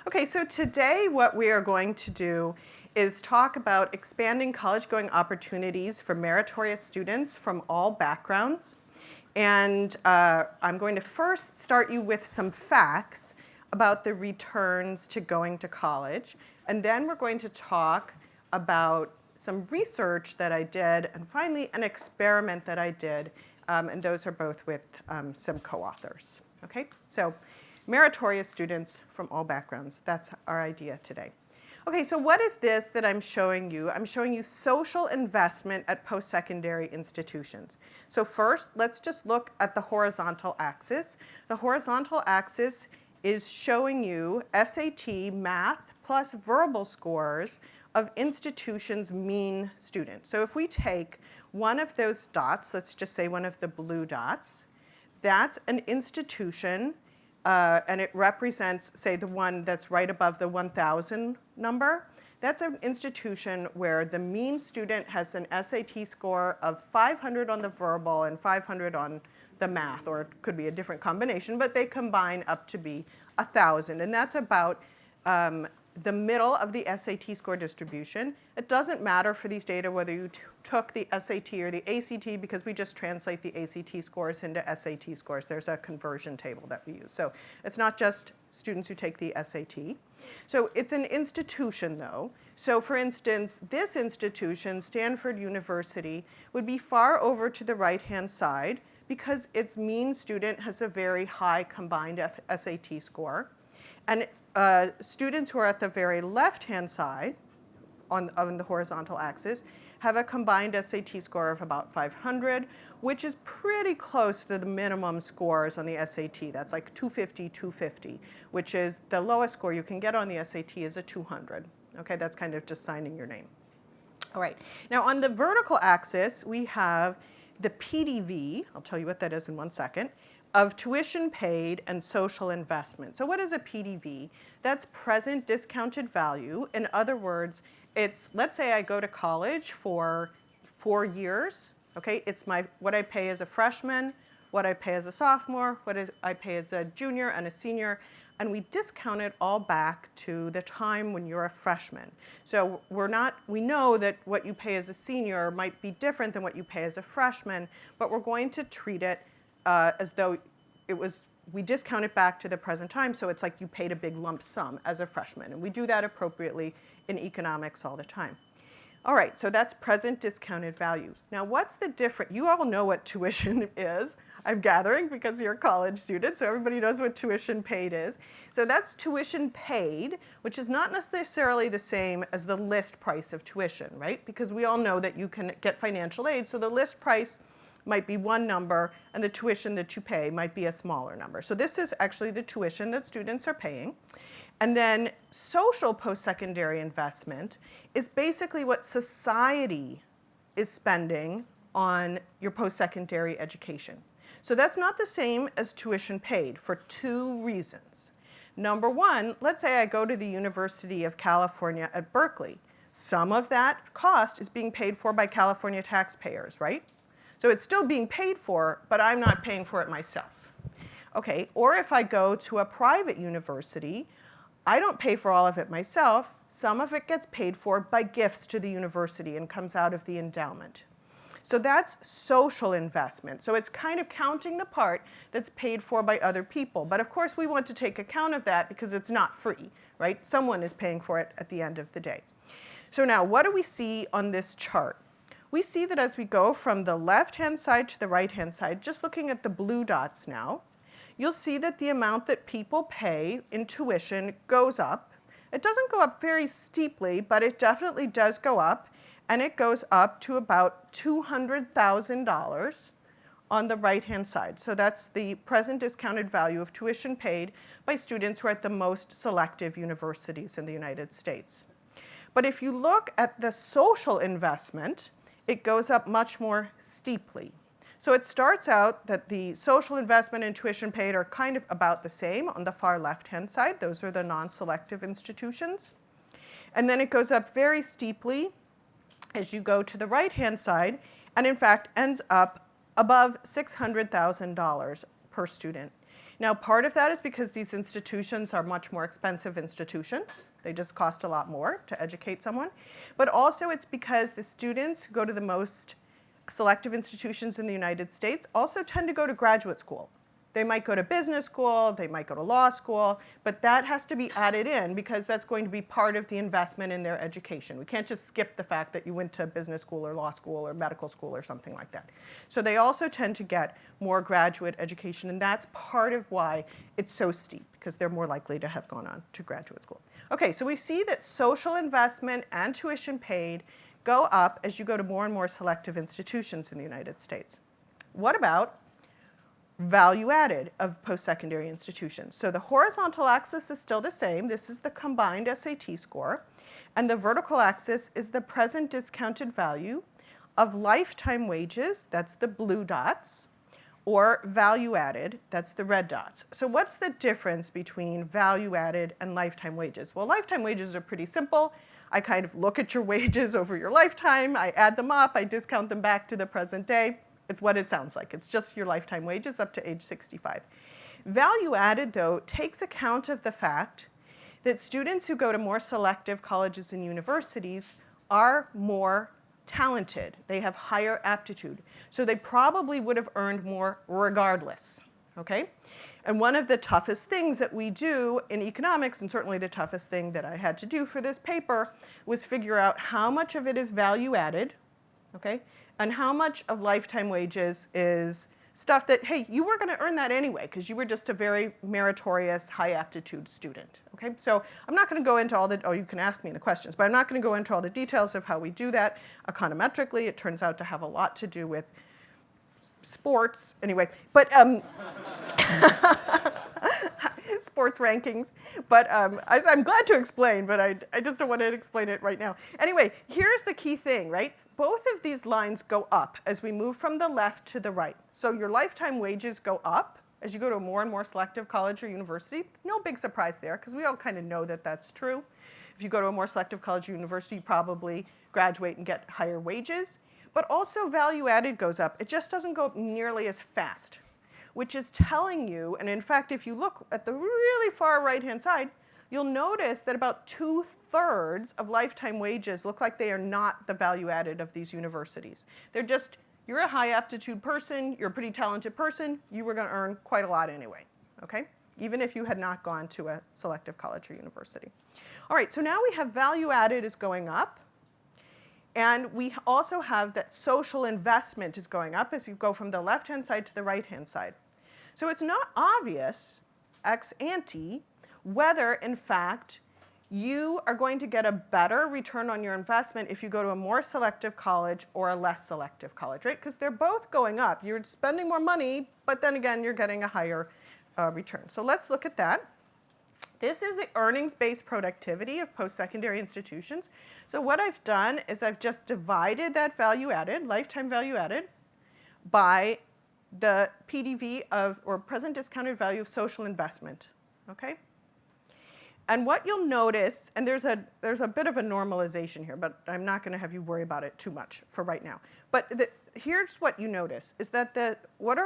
Okay, so today what we are going to do is talk about expanding college-going opportunities for meritorious students from all backgrounds. And I'm going to first start you with some facts about the returns to going to college. And then we're going to talk about some research that I did, and finally an experiment that I did. And those are both with some co-authors. Okay, so meritorious students from all backgrounds. That's our idea today. Okay, so what is this that I'm showing you? I'm showing you social investment at post-secondary institutions. So first, let's just look at the horizontal axis. The horizontal axis is showing you SAT, math, plus verbal scores of institutions' mean students. So if we take one of those dots, let's just say one of the blue dots, that's an institution, and it represents, say, the one that's right above the 1,000 number. That's an institution where the mean student has an SAT score of 500 on the verbal and 500 on the math, or it could be a different combination, but they combine up to be 1,000. And that's about the middle of the SAT score distribution. It doesn't matter for these data whether you took the SAT or the ACT, because we just translate the ACT scores into SAT scores. There's a conversion table that we use. So it's not just students who take the SAT. So it's an institution, though. So for instance, this institution, Stanford University, would be far over to the right-hand side because its mean student has a very high combined SAT score. And students who are at the very left-hand side on the horizontal axis have a combined SAT score of about 500, which is pretty close to the minimum scores on the SAT. That's like 250, 250, which is the lowest score you can get on the SAT is a 200. Okay, that's kind of just signing your name. All right, now on the vertical axis, we have the PDV, I'll tell you what that is in 1 second, of tuition paid and social investment. So what is a PDV? That's present discounted value. In other words, it's, let's say I go to college for 4 years, okay? It's what I pay as a freshman, what I pay as a sophomore, I pay as a junior and a senior, and we discount it all back to the time when you're a freshman. So we know that what you pay as a senior might be different than what you pay as a freshman, but we're going to treat it as though we discount it back to the present time, so it's like you paid a big lump sum as a freshman. And we do that appropriately in economics all the time. All right, so that's present discounted value. Now what's the difference? You all know what tuition is, I'm gathering, because you're college students, so everybody knows what tuition paid is. So that's tuition paid, which is not necessarily the same as the list price of tuition, right? Because we all know that you can get financial aid, so the list price might be one number, and the tuition that you pay might be a smaller number. So this is actually the tuition that students are paying. And then social post-secondary investment is basically what society is spending on your post-secondary education. So that's not the same as tuition paid for 2 reasons. Number one, let's say I go to the University of California at Berkeley. Some of that cost is being paid for by California taxpayers, right? So it's still being paid for, but I'm not paying for it myself. Okay, or if I go to a private university, I don't pay for all of it myself. Some of it gets paid for by gifts to the university and comes out of the endowment. So that's social investment. So it's kind of counting the part that's paid for by other people. But of course, we want to take account of that because it's not free, right? Someone is paying for it at the end of the day. So now, what do we see on this chart? We see that as we go from the left-hand side to the right-hand side, just looking at the blue dots now, you'll see that the amount that people pay in tuition goes up. It doesn't go up very steeply, but it definitely does go up, and it goes up to about $200,000 on the right-hand side. So that's the present discounted value of tuition paid by students who are at the most selective universities in the United States. But if you look at the social investment, it goes up much more steeply. So it starts out that the social investment and tuition paid are kind of about the same on the far left-hand side. Those are the non-selective institutions. And then it goes up very steeply as you go to the right-hand side, and in fact ends up above $600,000 per student. Now, part of that is because these institutions are much more expensive institutions. They just cost a lot more to educate someone. But also it's because the students who go to the most selective institutions in the United States also tend to go to graduate school. They might go to business school, they might go to law school, but that has to be added in because that's going to be part of the investment in their education. We can't just skip the fact that you went to business school or law school or medical school or something like that. So they also tend to get more graduate education, and that's part of why it's so steep, because they're more likely to have gone on to graduate school. Okay, so we see that social investment and tuition paid go up as you go to more and more selective institutions in the United States. What about value added of post-secondary institutions? So the horizontal axis is still the same. This is the combined SAT score. And the vertical axis is the present discounted value of lifetime wages, that's the blue dots, or value added, that's the red dots. So what's the difference between value added and lifetime wages? Well, lifetime wages are pretty simple. I kind of look at your wages over your lifetime, I add them up, I discount them back to the present day. It's what it sounds like. It's just your lifetime wages up to age 65. Value added, though, takes account of the fact that students who go to more selective colleges and universities are more talented. They have higher aptitude. So they probably would have earned more regardless, okay? And one of the toughest things that we do in economics, and certainly the toughest thing that I had to do for this paper, was figure out how much of it is value added, okay? And how much of lifetime wages is stuff that, hey, you were going to earn that anyway because you were just a very meritorious, high-aptitude student, okay? So I'm not going to go into all the, oh, you can ask me the questions, but I'm not going to go into all the details of how we do that econometrically. It turns out to have a lot to do with sports, anyway. But sports rankings, but I'm glad to explain, but I just don't want to explain it right now. Anyway, here's the key thing, right? Both of these lines go up as we move from the left to the right. So your lifetime wages go up as you go to a more and more selective college or university. No big surprise there, because we all kind of know that that's true. If you go to a more selective college or university, you probably graduate and get higher wages. But also value added goes up. It just doesn't go up nearly as fast, which is telling you, and in fact, if you look at the really far right-hand side, you'll notice that about 2/3 of lifetime wages look like they are not the value added of these universities. They're just, you're a high aptitude person, you're a pretty talented person, you were going to earn quite a lot anyway, okay? Even if you had not gone to a selective college or university. All right, so now we have value added is going up. And we also have that social investment is going up as you go from the left-hand side to the right-hand side. So it's not obvious, ex ante, whether, in fact, you are going to get a better return on your investment if you go to a more selective college or a less selective college, right? Because they're both going up. You're spending more money, but then again, you're getting a higher return. So let's look at that. This is the earnings-based productivity of post-secondary institutions. So what I've done is I've just divided that value added, lifetime value added, by the PDV of, or present discounted value of social investment, okay? And what you'll notice, and there's a bit of a normalization here, but I'm not going to have you worry about it too much for right now. But here's what you notice, is that what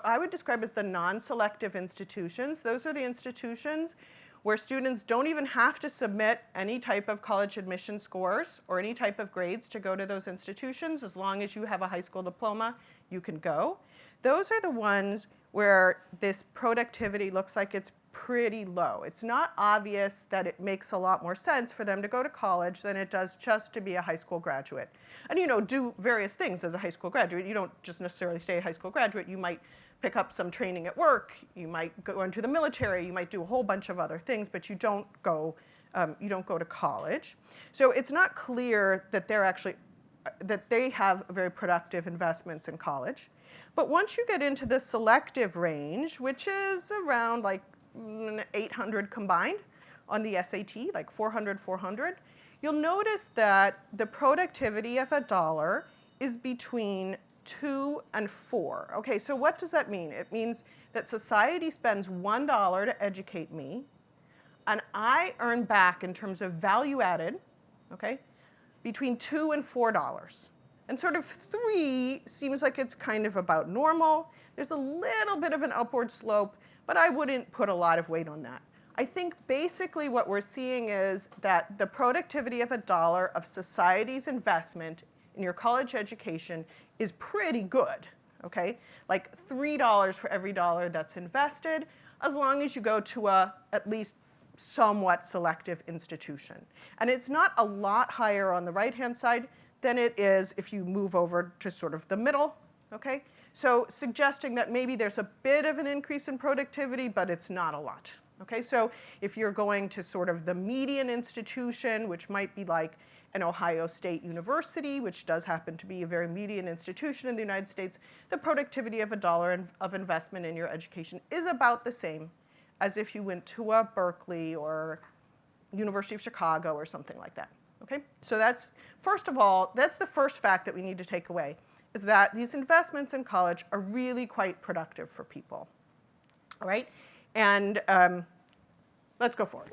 I would describe as the non-selective institutions, those are the institutions where students don't even have to submit any type of college admission scores or any type of grades to go to those institutions. As long as you have a high school diploma, you can go. Those are the ones where this productivity looks like it's pretty low. It's not obvious that it makes a lot more sense for them to go to college than it does just to be a high school graduate. And, you know, do various things as a high school graduate. You don't just necessarily stay a high school graduate. You might pick up some training at work, you might go into the military, you might do a whole bunch of other things, but you don't go to college. So it's not clear that that they have very productive investments in college. But once you get into the selective range, which is around like 800 combined on the SAT, like 400, 400, you'll notice that the productivity of $1 is between 2 and 4. Okay, so what does that mean? It means that society spends $1 to educate me, and I earn back in terms of value added, okay, between $2 and $4. And sort of 3 seems like it's kind of about normal. There's a little bit of an upward slope, but I wouldn't put a lot of weight on that. I think basically what we're seeing is that the productivity of $1 of society's investment in your college education is pretty good, okay? Like $3 for every dollar that's invested, as long as you go to a at least somewhat selective institution. And it's not a lot higher on the right-hand side than it is if you move over to sort of the middle, okay? So suggesting that maybe there's a bit of an increase in productivity, but it's not a lot. Okay, so if you're going to sort of the median institution, which might be like an Ohio State University, which does happen to be a very median institution in the United States, the productivity of $1 of investment in your education is about the same as if you went to a Berkeley or University of Chicago or something like that. Okay, so that's, first of all, that's the first fact that we need to take away, is that these investments in college are really quite productive for people. All right? And let's go forward.